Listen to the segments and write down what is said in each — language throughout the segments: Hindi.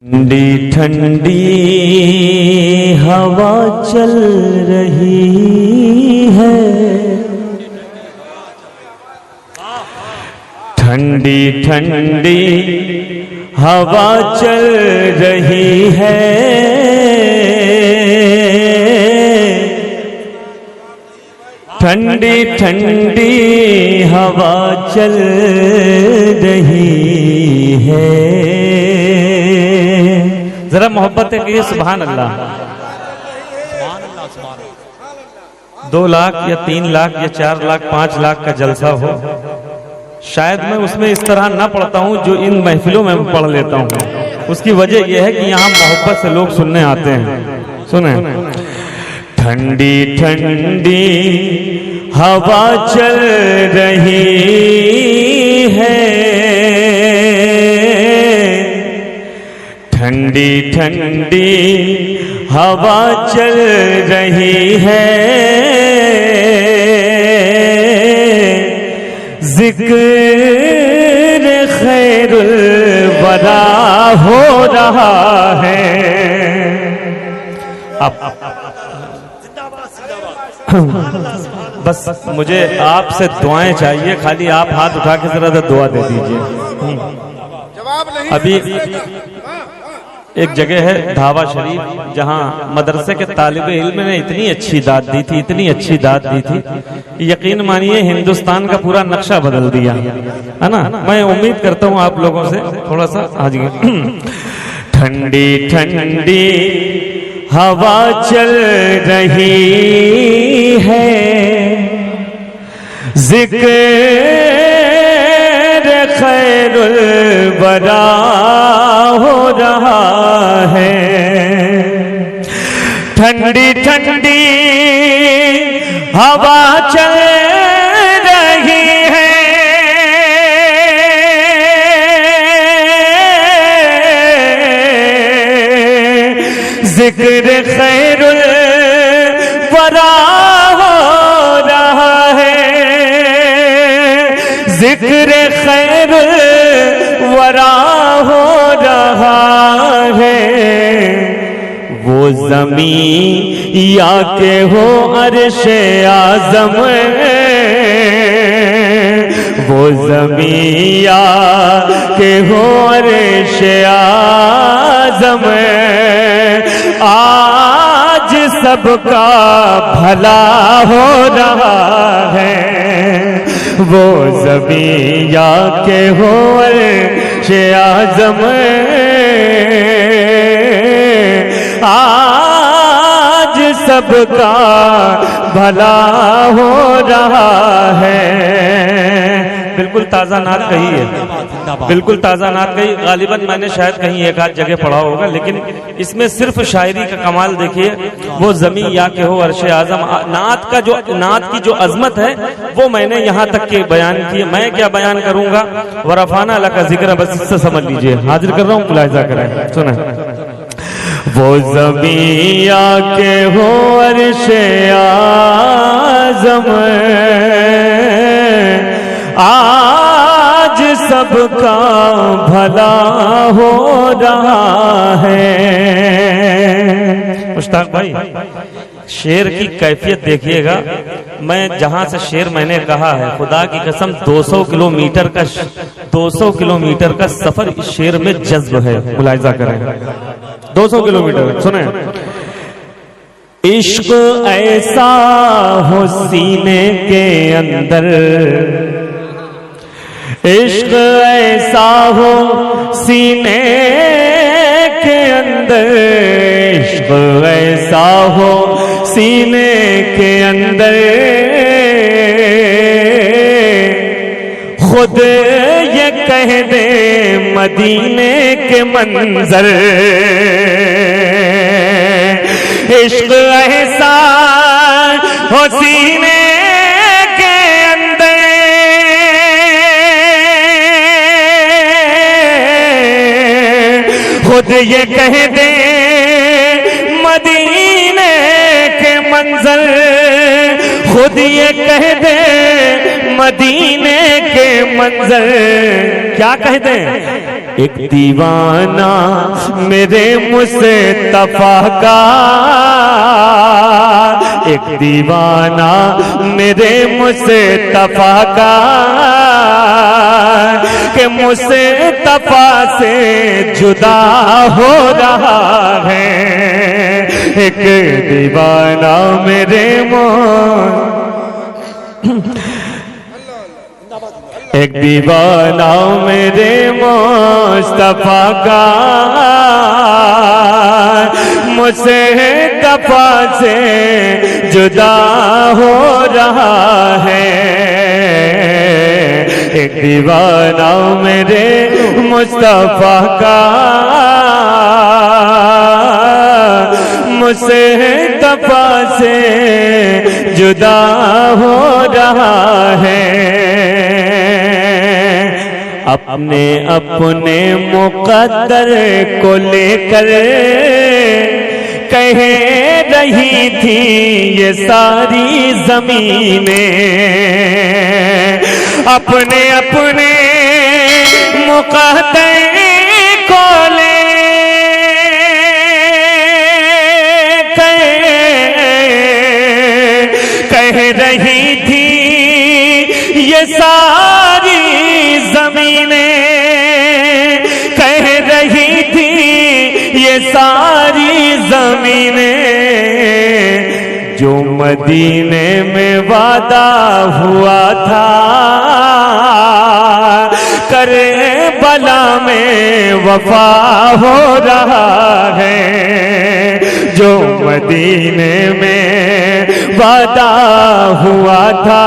ठंडी ठंडी हवा चल रही है, ठंडी ठंडी हवा चल रही है, ठंडी ठंडी हवा चल रही है। जरा मोहब्बत के लिए सुभान अल्लाह। 2 लाख या 3 लाख या 4 लाख 5 लाख का जलसा हो, शायद मैं उसमें इस तरह ना पढ़ता हूँ जो इन महफिलों में पढ़ लेता हूँ। उसकी वजह यह है कि यहाँ मोहब्बत से लोग सुनने आते हैं। सुने, ठंडी ठंडी हवा चल रही है, ठंडी ठंडी हवा चल रही है, जिक्र खैरुल वरा हो रहा है। अब बस मुझे आपसे दुआएं चाहिए, खाली आप हाथ उठा के जरा दुआ दे दीजिए। अभी एक जगह है धावा शरीफ, जहां मदरसे के तालिबे इल्म ने इतनी अच्छी दाद दी थी, इतनी अच्छी दाद दी थी, यकीन मानिए हिंदुस्तान का पूरा नक्शा बदल दिया है ना। मैं उम्मीद करता हूं आप लोगों से थोड़ा सा आज ठंडी ठंडी हवा चल रही है, जिक्र खैरुल वरा हो रहा है, ठंडी ठंडी हवा चल रही है, जिक्र खैरुल वरा हो रहा है, जिक्र खैरुल वरा हो रहा है। वो ज़मीं या के हो अर्शे आज़म, वो ज़मीं या के हो अर्शे आज़म, आज सबका भला हो रहा है। वो ज़मीं या के हो अर्शे आज़म, आज सबका भला हो रहा है। बिल्कुल ताज़ा नात कही है, बिल्कुल ताज़ा नात कही। गालिबन मैंने शायद कहीं एक आध जगह पढ़ा होगा, लेकिन इसमें सिर्फ शायरी का कमाल देखिए। वो ज़मीं या के हो अर्शे आज़म, नात का जो नात की जो अजमत है वो मैंने यहाँ तक के बयान की। मैं क्या बयान करूँगा, वरफ़ाना लका ज़िक्र, बस इससे समझ लीजिए। हाजिर कर रहा हूँ, मुलाहिज़ा करें, सुना। वो ज़मीं या के हो अर्शे आज़म, आज सबका भला हो रहा है। मुश्ताक भाई, शेर की कैफियत देखिएगा। मैं जहां से शेर मैंने कहा है, खुदा की कसम 200 किलोमीटर का सफर इस शेर में जज्ब है। मुलाहिज़ा करें, 200 किलोमीटर। सुने, इश्क ऐसा हो सीने के अंदर, इश्क ऐसा हो सीने के अंदर, इश्क ऐसा हो सीने के अंदर, खुद ये कह दे मदीने के मंजर, इश्क ऐसा हो सीने के अंदर, खुद ये कह दे मदीने के मंजर, खुद ये कह दे मदीने के मंजर। क्या कह दे? एक दीवाना मेरे मुस्तफा का, एक दीवाना मेरे मुस्तफा का, कि मुस्तफा से जुदा हो रहा है। एक दीवाना मेरे एक दीवाना मेरे मुस्तफा का, मुस्तफा से जुदा हो रहा है। एक दीवाना मेरे मुस्तफा का, मुस्तफा से जुदा हो रहा है। अपने अपने मुकद्दर को लेकर कह रही थी ये सारी ज़मीनें, अपने अपने मुकद्दर को ले कह रही थी ये सारी ज़मीनें, कह रही थी ये सारी ज़मीनें, जो मदीने में वादा हुआ था करबला में वफा हो रहा है। जो मदीने में वादा हुआ था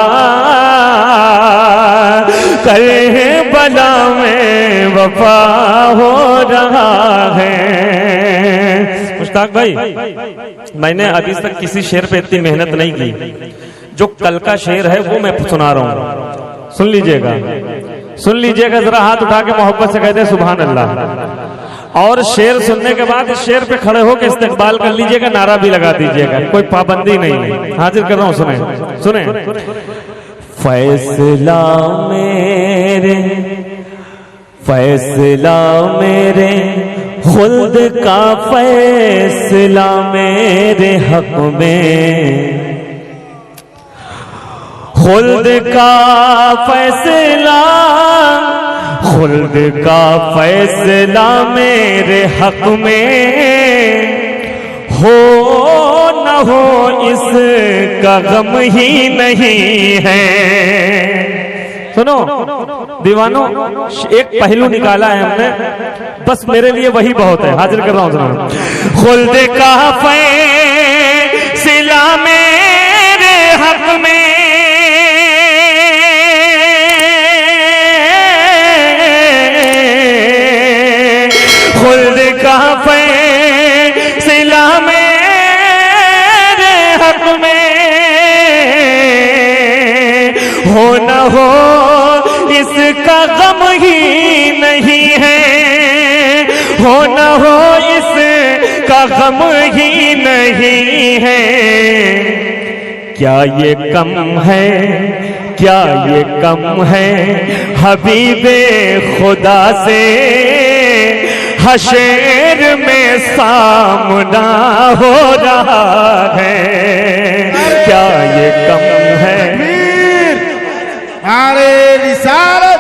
करबला में वफा हो रहा है। मुश्ताक भाई, मैंने अभी तक किसी शेर पे इतनी मेहनत नहीं की। जो कल का शेर है वो मैं सुना रहा हूं, सुन लीजिएगा, सुन लीजिएगा। जरा हाथ उठा के मोहब्बत से कहते हैं सुभान अल्लाह। और शेर सुनने के बाद इस शेर पे खड़े होकर इस्तकबाल कर लीजिएगा, नारा भी लगा दीजिएगा, कोई पाबंदी नहीं है। हाजिर कर रहा हूं, सुने सुने। फैसला मेरे, फैसला मेरे खुल्द का, फैसला मेरे हक में, खुल्द का फैसला, खुल्द का फैसला मेरे हक में, हो न हो इसका गम ही नहीं है। सुनो दीवानों, एक पहलू निकाला है हमने, बस मेरे लिए वही बहुत है। हाजिर कर रहा हूं, सुनो। खुल्द का फैसला मेरे हक में, खुल्द का फैसला मेरे हक में, हो न हो इसका गम ही नहीं है, हो न हो इसका गम ही नहीं है। क्या ये कम है, क्या ये कम है हबीबे खुदा से, हशर में सामना हो रहा है। क्या ये कम है? अरे रिसालत